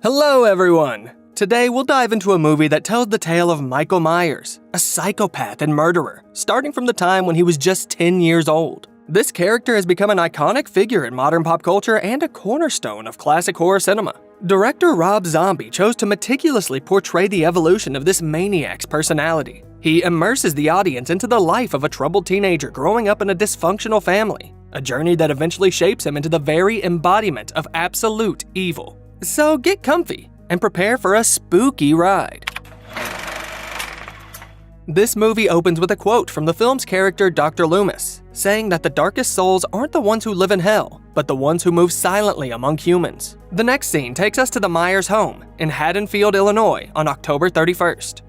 Hello everyone! Today we'll dive into a movie that tells the tale of Michael Myers, a psychopath and murderer, starting from the time when he was just 10 years old. This character has become an iconic figure in modern pop culture and a cornerstone of classic horror cinema. Director Rob Zombie chose to meticulously portray the evolution of this maniac's personality. He immerses the audience into the life of a troubled teenager growing up in a dysfunctional family, a journey that eventually shapes him into the very embodiment of absolute evil. So get comfy and prepare for a spooky ride. This movie opens with a quote from the film's character Dr. Loomis, saying that the darkest souls aren't the ones who live in hell, but the ones who move silently among humans. The next scene takes us to the Myers home in Haddonfield, Illinois on October 31st.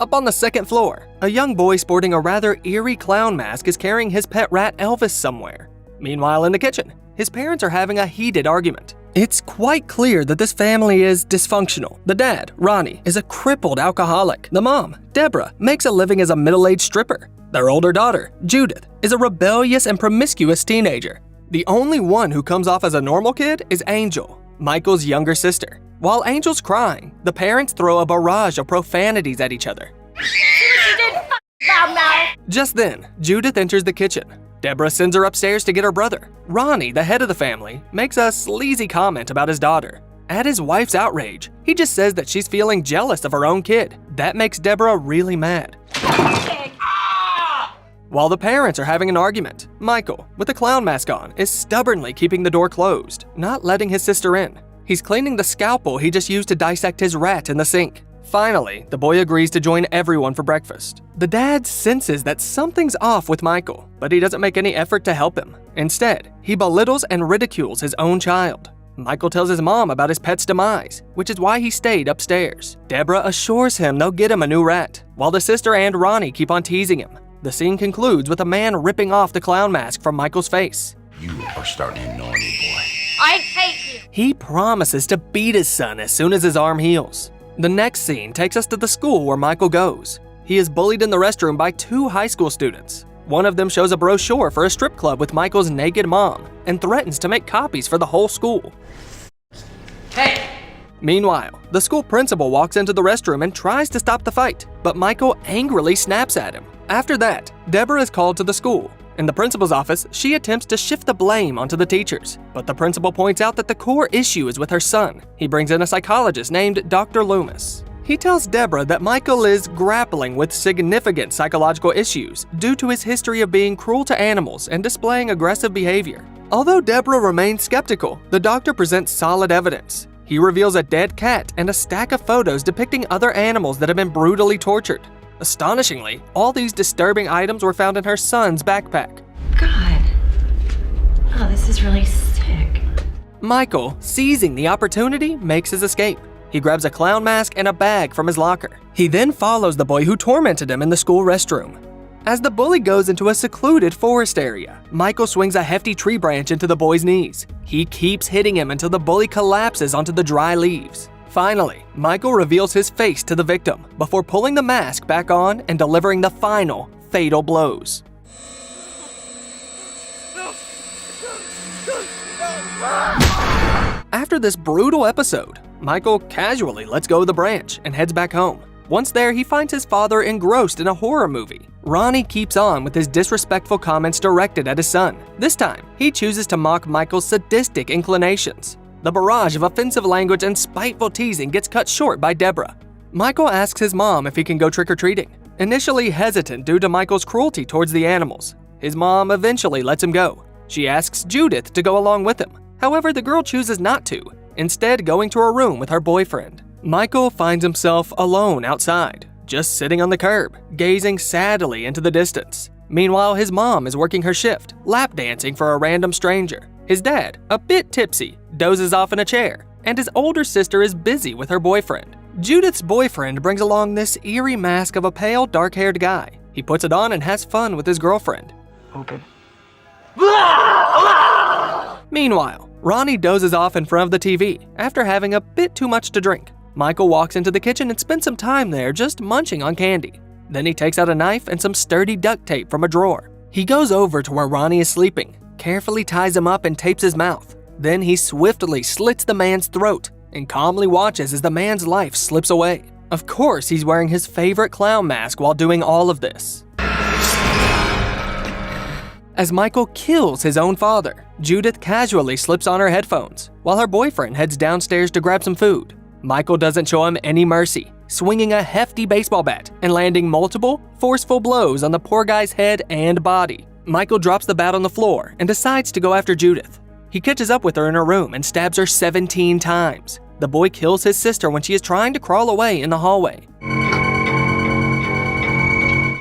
Up on the second floor, a young boy sporting a rather eerie clown mask is carrying his pet rat Elvis somewhere. Meanwhile, in the kitchen, his parents are having a heated argument. It's quite clear that this family is dysfunctional. The dad, Ronnie, is a crippled alcoholic. The mom, Deborah, makes a living as a middle-aged stripper. Their older daughter, Judith, is a rebellious and promiscuous teenager. The only one who comes off as a normal kid is Angel, Michael's younger sister. While Angel's crying, the parents throw a barrage of profanities at each other. Just then, Judith enters the kitchen. Deborah sends her upstairs to get her brother. Ronnie, the head of the family, makes a sleazy comment about his daughter. At his wife's outrage, he just says that she's feeling jealous of her own kid. That makes Deborah really mad. While the parents are having an argument, Michael, with a clown mask on, is stubbornly keeping the door closed, not letting his sister in. He's cleaning the scalpel he just used to dissect his rat in the sink. Finally, the boy agrees to join everyone for breakfast. The dad senses that something's off with Michael, but he doesn't make any effort to help him. Instead, he belittles and ridicules his own child. Michael tells his mom about his pet's demise, which is why he stayed upstairs. Deborah assures him they'll get him a new rat, while the sister and Ronnie keep on teasing him. The scene concludes with a man ripping off the clown mask from Michael's face. You are starting to annoy me, boy. I hate you! He promises to beat his son as soon as his arm heals. The next scene takes us to the school where Michael goes. He is bullied in the restroom by two high school students. One of them shows a brochure for a strip club with Michael's naked mom and threatens to make copies for the whole school. Hey! Meanwhile, the school principal walks into the restroom and tries to stop the fight, but Michael angrily snaps at him. After that, Deborah is called to the school. In the principal's office, she attempts to shift the blame onto the teachers, but the principal points out that the core issue is with her son. He brings in a psychologist named Dr. Loomis. He tells Deborah that Michael is grappling with significant psychological issues due to his history of being cruel to animals and displaying aggressive behavior. Although Deborah remains skeptical, the doctor presents solid evidence. He reveals a dead cat and a stack of photos depicting other animals that have been brutally tortured. Astonishingly, all these disturbing items were found in her son's backpack. God. Oh, this is really sick. Michael, seizing the opportunity, makes his escape. He grabs a clown mask and a bag from his locker. He then follows the boy who tormented him in the school restroom. As the bully goes into a secluded forest area, Michael swings a hefty tree branch into the boy's knees. He keeps hitting him until the bully collapses onto the dry leaves. Finally, Michael reveals his face to the victim before pulling the mask back on and delivering the final, fatal blows. After this brutal episode, Michael casually lets go of the branch and heads back home. Once there, he finds his father engrossed in a horror movie. Ronnie keeps on with his disrespectful comments directed at his son. This time, he chooses to mock Michael's sadistic inclinations. The barrage of offensive language and spiteful teasing gets cut short by Deborah. Michael asks his mom if he can go trick-or-treating, initially hesitant due to Michael's cruelty towards the animals. His mom eventually lets him go. She asks Judith to go along with him. However, the girl chooses not to, instead going to her room with her boyfriend. Michael finds himself alone outside, just sitting on the curb, gazing sadly into the distance. Meanwhile, his mom is working her shift, lap dancing for a random stranger. His dad, a bit tipsy, dozes off in a chair, and his older sister is busy with her boyfriend. Judith's boyfriend brings along this eerie mask of a pale, dark-haired guy. He puts it on and has fun with his girlfriend. Open. Meanwhile, Ronnie dozes off in front of the TV after having a bit too much to drink. Michael walks into the kitchen and spends some time there just munching on candy. Then he takes out a knife and some sturdy duct tape from a drawer. He goes over to where Ronnie is sleeping, carefully ties him up and tapes his mouth. Then he swiftly slits the man's throat and calmly watches as the man's life slips away. Of course, he's wearing his favorite clown mask while doing all of this. As Michael kills his own father, Judith casually slips on her headphones while her boyfriend heads downstairs to grab some food. Michael doesn't show him any mercy, swinging a hefty baseball bat and landing multiple, forceful blows on the poor guy's head and body. Michael drops the bat on the floor and decides to go after Judith. He catches up with her in her room and stabs her 17 times. The boy kills his sister when she is trying to crawl away in the hallway.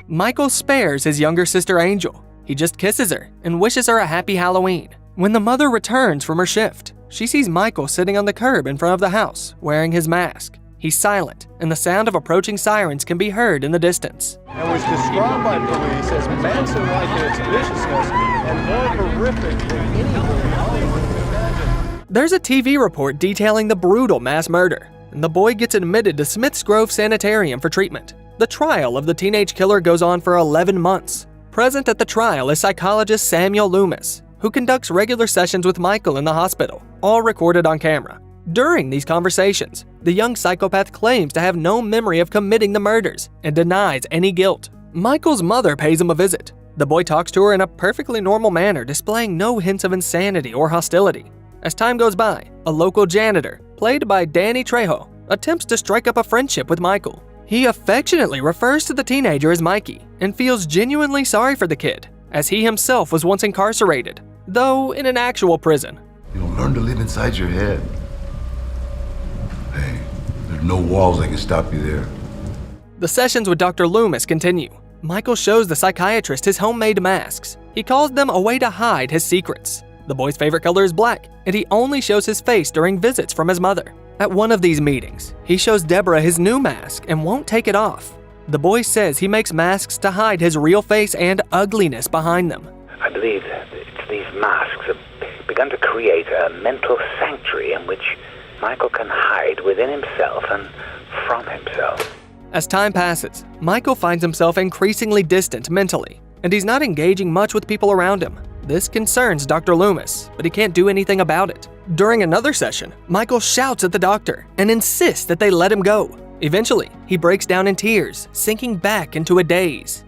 Michael spares his younger sister Angel. He just kisses her and wishes her a happy Halloween. When the mother returns from her shift, she sees Michael sitting on the curb in front of the house, wearing his mask. He's silent, and the sound of approaching sirens can be heard in the distance. And was described by police as Manson-like in its viciousness and more horrific than anything Hollywood could imagine. There's a TV report detailing the brutal mass murder, and the boy gets admitted to Smith's Grove Sanitarium for treatment. The trial of the teenage killer goes on for 11 months. Present at the trial is psychologist Samuel Loomis, who conducts regular sessions with Michael in the hospital, all recorded on camera. During these conversations, the young psychopath claims to have no memory of committing the murders and denies any guilt. Michael's mother pays him a visit. The boy talks to her in a perfectly normal manner, displaying no hints of insanity or hostility. As time goes by, a local janitor, played by Danny Trejo, attempts to strike up a friendship with Michael. He affectionately refers to the teenager as Mikey and feels genuinely sorry for the kid, as he himself was once incarcerated, though in an actual prison. You'll learn to live inside your head. Hey, there's no walls that can stop you there. The sessions with Dr. Loomis continue. Michael shows the psychiatrist his homemade masks. He calls them a way to hide his secrets. The boy's favorite color is black, and he only shows his face during visits from his mother. At one of these meetings, he shows Deborah his new mask and won't take it off. The boy says he makes masks to hide his real face and ugliness behind them. I believe that these masks have begun to create a mental sanctuary in which Michael can hide within himself and from himself. As time passes, Michael finds himself increasingly distant mentally, and he's not engaging much with people around him. This concerns Dr. Loomis, but he can't do anything about it. During another session, Michael shouts at the doctor and insists that they let him go. Eventually, he breaks down in tears, sinking back into a daze.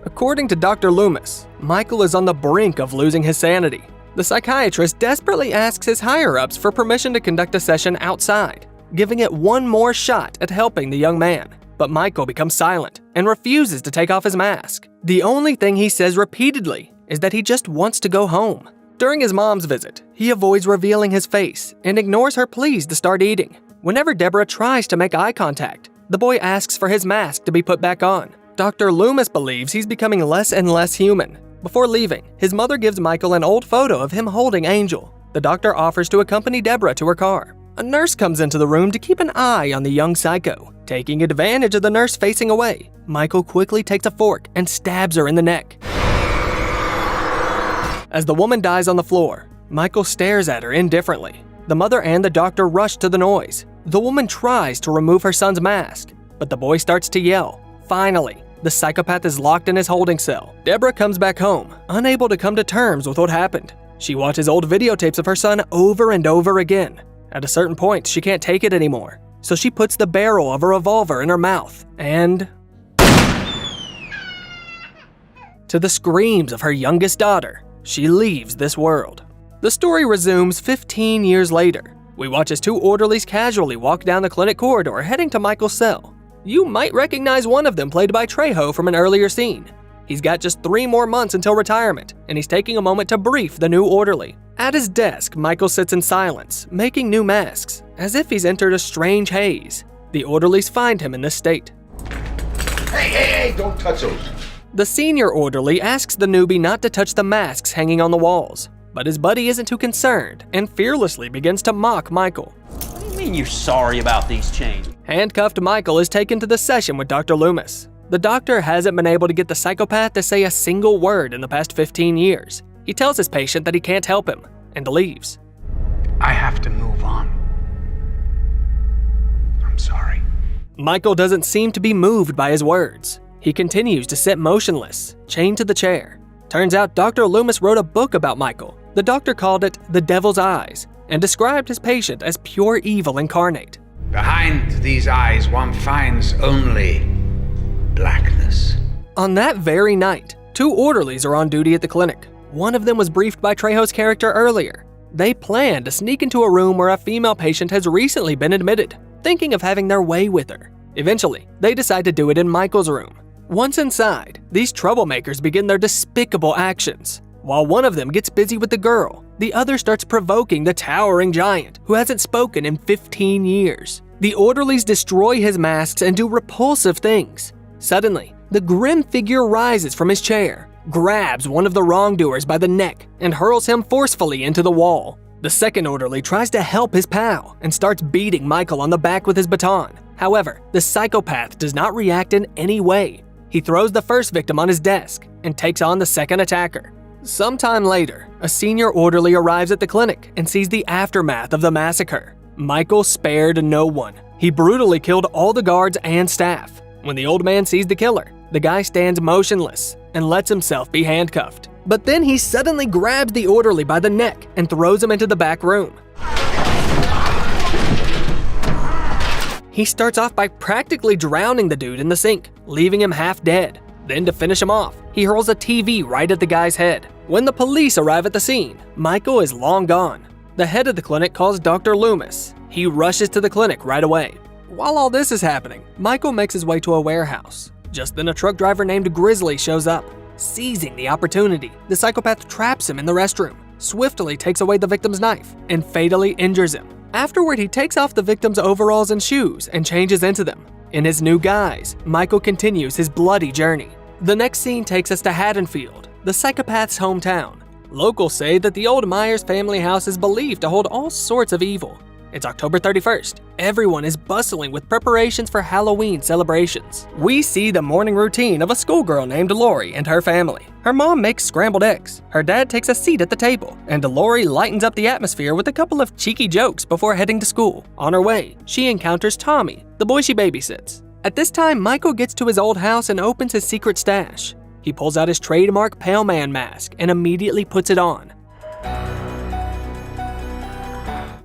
According to Dr. Loomis, Michael is on the brink of losing his sanity. The psychiatrist desperately asks his higher-ups for permission to conduct a session outside, giving it one more shot at helping the young man. But Michael becomes silent and refuses to take off his mask. The only thing he says repeatedly is that he just wants to go home. During his mom's visit, he avoids revealing his face and ignores her pleas to start eating. Whenever Deborah tries to make eye contact, the boy asks for his mask to be put back on. Dr. Loomis believes he's becoming less and less human. Before leaving, his mother gives Michael an old photo of him holding Angel. The doctor offers to accompany Deborah to her car. A nurse comes into the room to keep an eye on the young psycho. Taking advantage of the nurse facing away, Michael quickly takes a fork and stabs her in the neck. As the woman dies on the floor, Michael stares at her indifferently. The mother and the doctor rush to the noise. The woman tries to remove her son's mask, but the boy starts to yell. Finally, the psychopath is locked in his holding cell. Deborah comes back home, unable to come to terms with what happened. She watches old videotapes of her son over and over again. At a certain point, she can't take it anymore, so she puts the barrel of a revolver in her mouth and... To the screams of her youngest daughter, she leaves this world. The story resumes 15 years later. We watch as two orderlies casually walk down the clinic corridor heading to Michael's cell. You might recognize one of them played by Trejo from an earlier scene. He's got just 3 more months until retirement, and he's taking a moment to brief the new orderly. At his desk, Michael sits in silence, making new masks, as if he's entered a strange haze. The orderlies find him in this state. Hey, don't touch those. The senior orderly asks the newbie not to touch the masks hanging on the walls, but his buddy isn't too concerned and fearlessly begins to mock Michael. What do you mean you're sorry about these changes? Handcuffed Michael is taken to the session with Dr. Loomis. The doctor hasn't been able to get the psychopath to say a single word in the past 15 years. He tells his patient that he can't help him and leaves. I have to move on. I'm sorry. Michael doesn't seem to be moved by his words. He continues to sit motionless, chained to the chair. Turns out Dr. Loomis wrote a book about Michael. The doctor called it The Devil's Eyes and described his patient as pure evil incarnate. Behind these eyes, one finds only blackness. On that very night, 2 orderlies are on duty at the clinic. One of them was briefed by Trejo's character earlier. They plan to sneak into a room where a female patient has recently been admitted, thinking of having their way with her. Eventually, they decide to do it in Michael's room. Once inside, these troublemakers begin their despicable actions. While one of them gets busy with the girl, the other starts provoking the towering giant who hasn't spoken in 15 years. The orderlies destroy his masks and do repulsive things. Suddenly, the grim figure rises from his chair, grabs one of the wrongdoers by the neck, and hurls him forcefully into the wall. The second orderly tries to help his pal and starts beating Michael on the back with his baton. However, the psychopath does not react in any way. He throws the first victim on his desk and takes on the second attacker. Sometime later, a senior orderly arrives at the clinic and sees the aftermath of the massacre. Michael spared no one. He brutally killed all the guards and staff. When the old man sees the killer, the guy stands motionless and lets himself be handcuffed. But then he suddenly grabs the orderly by the neck and throws him into the back room. He starts off by practically drowning the dude in the sink, leaving him half dead. Then to finish him off, he hurls a TV right at the guy's head. When the police arrive at the scene, Michael is long gone. The head of the clinic calls Dr. Loomis. He rushes to the clinic right away. While all this is happening, Michael makes his way to a warehouse. Just then a truck driver named Grizzly shows up. Seizing the opportunity, the psychopath traps him in the restroom, swiftly takes away the victim's knife, and fatally injures him. Afterward, he takes off the victim's overalls and shoes and changes into them. In his new guise, Michael continues his bloody journey. The next scene takes us to Haddonfield, the psychopath's hometown. Locals say that the old Myers family house is believed to hold all sorts of evil. It's October 31st. Everyone is bustling with preparations for Halloween celebrations. We see the morning routine of a schoolgirl named Lori and her family. Her mom makes scrambled eggs, her dad takes a seat at the table, and Lori lightens up the atmosphere with a couple of cheeky jokes before heading to school. On her way, she encounters Tommy, the boy she babysits. At this time, Michael gets to his old house and opens his secret stash. He pulls out his trademark Pale Man mask and immediately puts it on.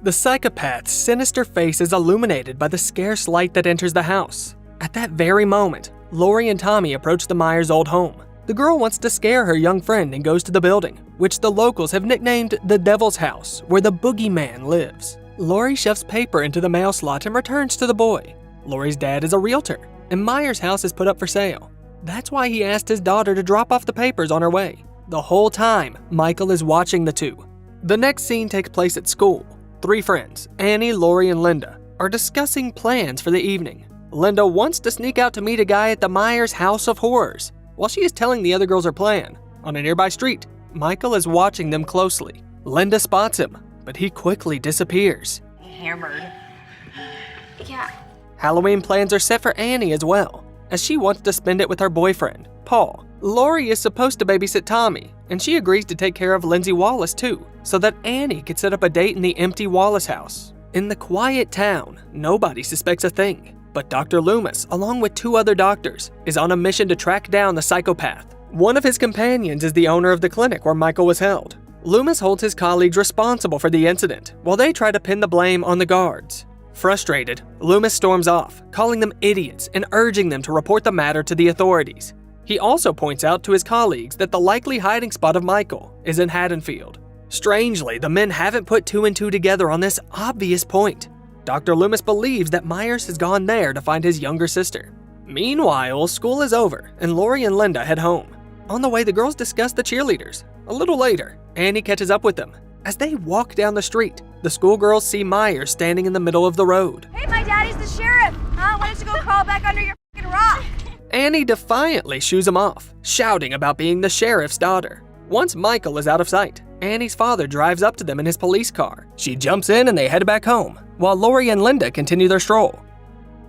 The psychopath's sinister face is illuminated by the scarce light that enters the house. At that very moment, Lori and Tommy approach the Myers' old home. The girl wants to scare her young friend and goes to the building, which the locals have nicknamed the Devil's House, where the boogeyman lives. Lori shoves paper into the mail slot and returns to the boy. Lori's dad is a realtor, and Myers' house is put up for sale. That's why he asked his daughter to drop off the papers on her way. The whole time, Michael is watching the two. The next scene takes place at school. 3 friends, Annie, Lori, and Linda, are discussing plans for the evening. Linda wants to sneak out to meet a guy at the Myers House of Horrors. While she is telling the other girls her plan, on a nearby street, Michael is watching them closely. Linda spots him, but he quickly disappears. Hammered. Yeah. Halloween plans are set for Annie as well, as she wants to spend it with her boyfriend, Paul. Lori is supposed to babysit Tommy, and she agrees to take care of Lindsay Wallace too, so that Annie can set up a date in the empty Wallace house. In the quiet town, nobody suspects a thing, but Dr. Loomis, along with 2 other doctors, is on a mission to track down the psychopath. One of his companions is the owner of the clinic where Michael was held. Loomis holds his colleagues responsible for the incident, while they try to pin the blame on the guards. Frustrated, Loomis storms off, calling them idiots and urging them to report the matter to the authorities. He also points out to his colleagues that the likely hiding spot of Michael is in Haddonfield. Strangely, the men haven't put 2 and 2 together on this obvious point. Dr. Loomis believes that Myers has gone there to find his younger sister. Meanwhile, school is over and Lori and Linda head home. On the way, the girls discuss the cheerleaders. A little later, Annie catches up with them. As they walk down the street, the schoolgirls see Myers standing in the middle of the road. Hey, my daddy's the sheriff. Huh? Why don't you go crawl back under your fucking rock? Annie defiantly shoos him off, shouting about being the sheriff's daughter. Once Michael is out of sight, Annie's father drives up to them in his police car. She jumps in and they head back home, while Lori and Linda continue their stroll.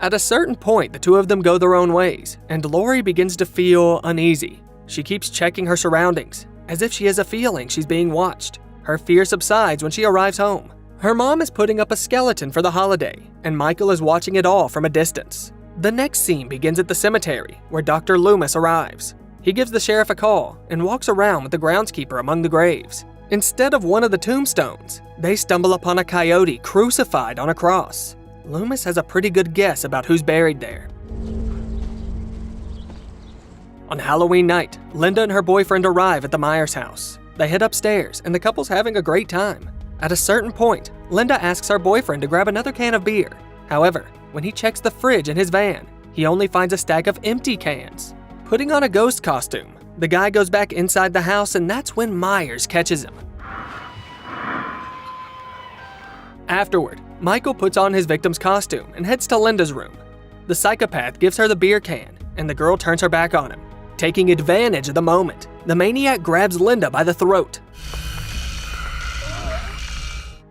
At a certain point, the 2 of them go their own ways, and Lori begins to feel uneasy. She keeps checking her surroundings, as if she has a feeling she's being watched. Her fear subsides when she arrives home. Her mom is putting up a skeleton for the holiday, and Michael is watching it all from a distance. The next scene begins at the cemetery, where Dr. Loomis arrives. He gives the sheriff a call and walks around with the groundskeeper among the graves. Instead of one of the tombstones, they stumble upon a coyote crucified on a cross. Loomis has a pretty good guess about who's buried there. On Halloween night, Linda and her boyfriend arrive at the Myers house. They head upstairs, and the couple's having a great time. At a certain point, Linda asks her boyfriend to grab another can of beer. However, when he checks the fridge in his van, he only finds a stack of empty cans. Putting on a ghost costume, the guy goes back inside the house, and that's when Myers catches him. Afterward, Michael puts on his victim's costume and heads to Linda's room. The psychopath gives her the beer can, and the girl turns her back on him. Taking advantage of the moment, the maniac grabs Linda by the throat.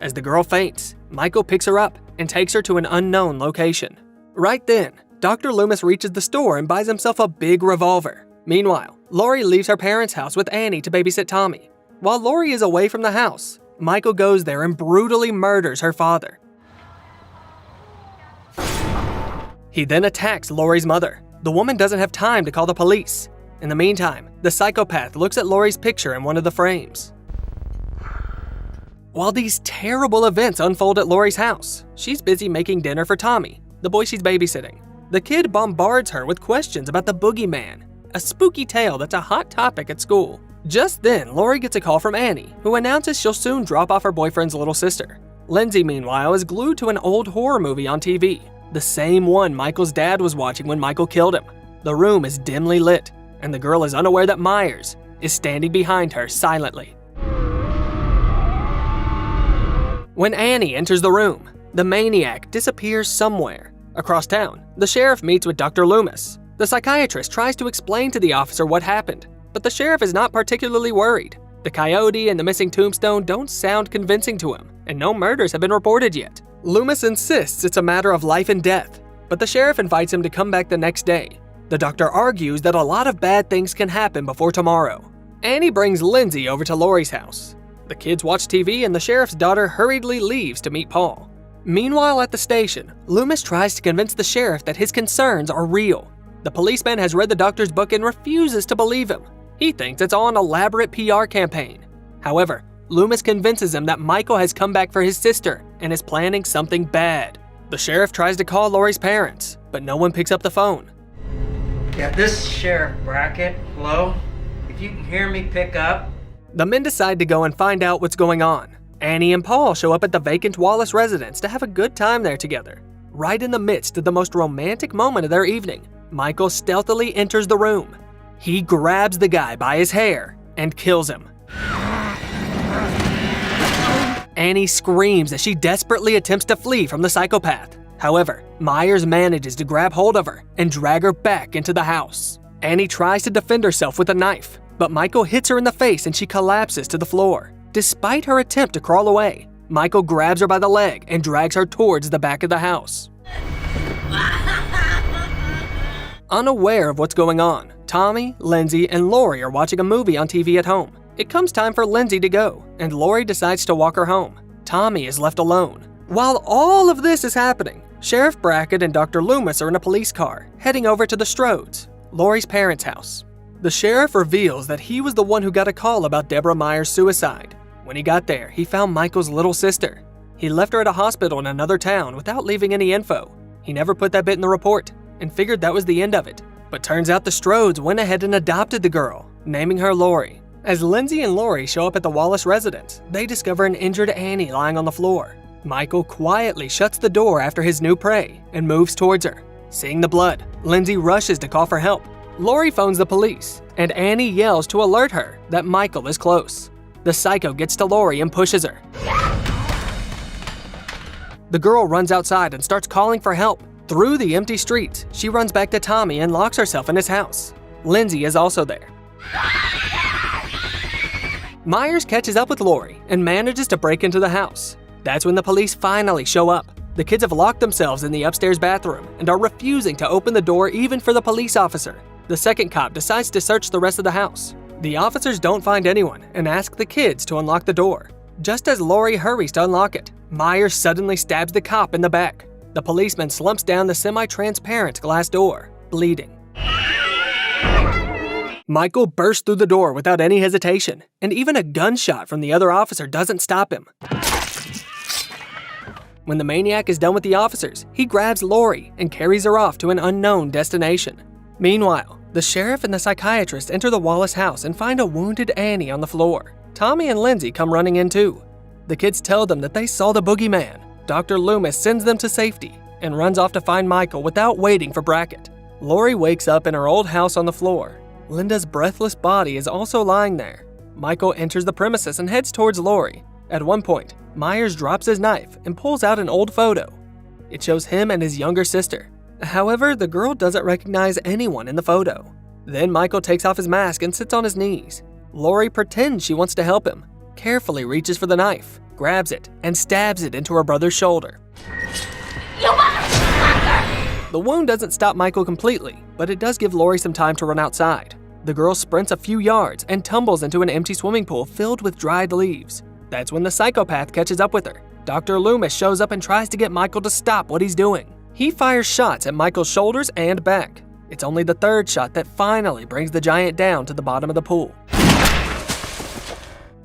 As the girl faints, Michael picks her up and takes her to an unknown location. Right then, Dr. Loomis reaches the store and buys himself a big revolver. Meanwhile, Lori leaves her parents' house with Annie to babysit Tommy. While Lori is away from the house, Michael goes there and brutally murders her father. He then attacks Lori's mother. The woman doesn't have time to call the police. In the meantime, the psychopath looks at Lori's picture in one of the frames. While these terrible events unfold at Lori's house, she's busy making dinner for Tommy, the boy she's babysitting. The kid bombards her with questions about the boogeyman, a spooky tale that's a hot topic at school. Just then, Lori gets a call from Annie, who announces she'll soon drop off her boyfriend's little sister. Lindsay, meanwhile, is glued to an old horror movie on TV, the same one Michael's dad was watching when Michael killed him. The room is dimly lit, and the girl is unaware that Myers is standing behind her silently. When Annie enters the room, the maniac disappears somewhere. Across town, the sheriff meets with Dr. Loomis. The psychiatrist tries to explain to the officer what happened, but the sheriff is not particularly worried. The coyote and the missing tombstone don't sound convincing to him, and no murders have been reported yet. Loomis insists it's a matter of life and death, but the sheriff invites him to come back the next day. The doctor argues that a lot of bad things can happen before tomorrow. Annie brings Lindsay over to Lori's house. The kids watch TV, and the sheriff's daughter hurriedly leaves to meet Paul. Meanwhile, at the station, Loomis tries to convince the sheriff that his concerns are real. The policeman has read the doctor's book and refuses to believe him. He thinks it's all an elaborate PR campaign. However, Loomis convinces him that Michael has come back for his sister and is planning something bad. The sheriff tries to call Lori's parents, but no one picks up the phone. Yeah, this is Sheriff Brackett. Hello? If you can hear me, pick up. The men decide to go and find out what's going on. Annie and Paul show up at the vacant Wallace residence to have a good time there together. Right in the midst of the most romantic moment of their evening, Michael stealthily enters the room. He grabs the guy by his hair and kills him. Annie screams as she desperately attempts to flee from the psychopath. However, Myers manages to grab hold of her and drag her back into the house. Annie tries to defend herself with a knife, but Michael hits her in the face and she collapses to the floor. Despite her attempt to crawl away, Michael grabs her by the leg and drags her towards the back of the house. Unaware of what's going on, Tommy, Lindsay, and Lori are watching a movie on TV at home. It comes time for Lindsay to go, and Lori decides to walk her home. Tommy is left alone. While all of this is happening, Sheriff Brackett and Dr. Loomis are in a police car, heading over to the Strodes, Lori's parents' house. The sheriff reveals that he was the one who got a call about Deborah Myers' suicide. When he got there, he found Michael's little sister. He left her at a hospital in another town without leaving any info. He never put that bit in the report, and figured that was the end of it. But turns out the Strodes went ahead and adopted the girl, naming her Lori. As Lindsay and Lori show up at the Wallace residence, they discover an injured Annie lying on the floor. Michael quietly shuts the door after his new prey and moves towards her. Seeing the blood, Lindsay rushes to call for help. Lori phones the police, and Annie yells to alert her that Michael is close. The psycho gets to Lori and pushes her. The girl runs outside and starts calling for help. Through the empty streets, she runs back to Tommy and locks herself in his house. Lindsay is also there. Myers catches up with Lori and manages to break into the house. That's when the police finally show up. The kids have locked themselves in the upstairs bathroom and are refusing to open the door even for the police officer. The second cop decides to search the rest of the house. The officers don't find anyone and ask the kids to unlock the door. Just as Lori hurries to unlock it, Myers suddenly stabs the cop in the back. The policeman slumps down the semi-transparent glass door, bleeding. Michael bursts through the door without any hesitation, and even a gunshot from the other officer doesn't stop him. When the maniac is done with the officers, he grabs Lori and carries her off to an unknown destination. Meanwhile, the sheriff and the psychiatrist enter the Wallace house and find a wounded Annie on the floor. Tommy and Lindsay come running in too. The kids tell them that they saw the boogeyman. Dr. Loomis sends them to safety and runs off to find Michael without waiting for Brackett. Lori wakes up in her old house on the floor. Linda's breathless body is also lying there. Michael enters the premises and heads towards Lori. At one point, Myers drops his knife and pulls out an old photo. It shows him and his younger sister. However, the girl doesn't recognize anyone in the photo. Then Michael takes off his mask and sits on his knees. Lori pretends she wants to help him, carefully reaches for the knife, grabs it, and stabs it into her brother's shoulder. You motherfucker! The wound doesn't stop Michael completely, but it does give Lori some time to run outside. The girl sprints a few yards and tumbles into an empty swimming pool filled with dried leaves. That's when the psychopath catches up with her. Dr. Loomis shows up and tries to get Michael to stop what he's doing. He fires shots at Michael's shoulders and back. It's only the third shot that finally brings the giant down to the bottom of the pool.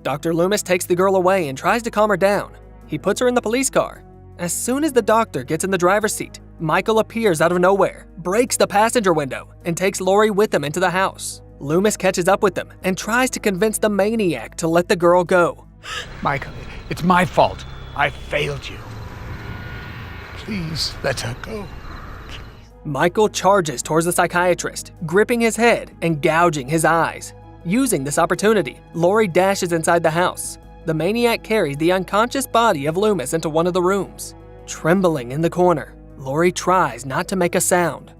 Dr. Loomis takes the girl away and tries to calm her down. He puts her in the police car. As soon as the doctor gets in the driver's seat, Michael appears out of nowhere, breaks the passenger window, and takes Lori with him into the house. Loomis catches up with them and tries to convince the maniac to let the girl go. Michael, it's my fault. I failed you. Please let her go. Michael charges towards the psychiatrist, gripping his head and gouging his eyes. Using this opportunity, Lori dashes inside the house. The maniac carries the unconscious body of Loomis into one of the rooms. Trembling in the corner, Lori tries not to make a sound.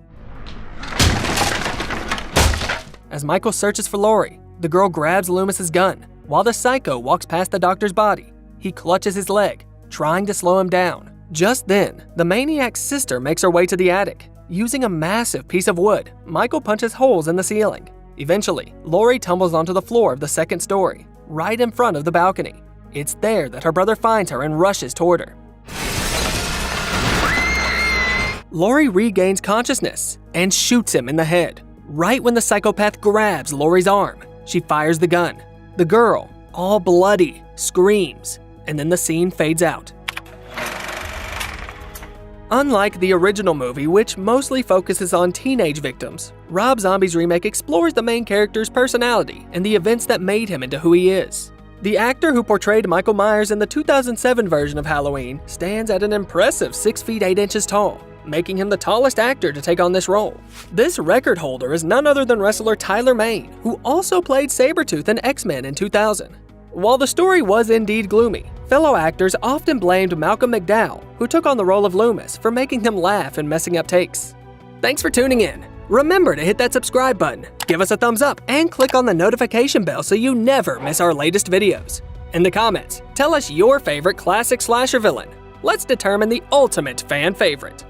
As Michael searches for Lori, the girl grabs Loomis's gun. While the psycho walks past the doctor's body, he clutches his leg, trying to slow him down. Just then, the maniac's sister makes her way to the attic. Using a massive piece of wood, Michael punches holes in the ceiling. Eventually, Lori tumbles onto the floor of the second story, right in front of the balcony. It's there that her brother finds her and rushes toward her. Lori regains consciousness and shoots him in the head. Right when the psychopath grabs Lori's arm, she fires the gun. The girl, all bloody, screams, and then the scene fades out. Unlike the original movie, which mostly focuses on teenage victims, Rob Zombie's remake explores the main character's personality and the events that made him into who he is. The actor who portrayed Michael Myers in the 2007 version of Halloween stands at an impressive 6 feet 8 inches tall, making him the tallest actor to take on this role. This record holder is none other than wrestler Tyler Mane, who also played Sabretooth in X-Men in 2000. While the story was indeed gloomy, fellow actors often blamed Malcolm McDowell, who took on the role of Loomis, for making them laugh and messing up takes. Thanks for tuning in. Remember to hit that subscribe button, give us a thumbs up, and click on the notification bell so you never miss our latest videos. In the comments, tell us your favorite classic slasher villain. Let's determine the ultimate fan favorite.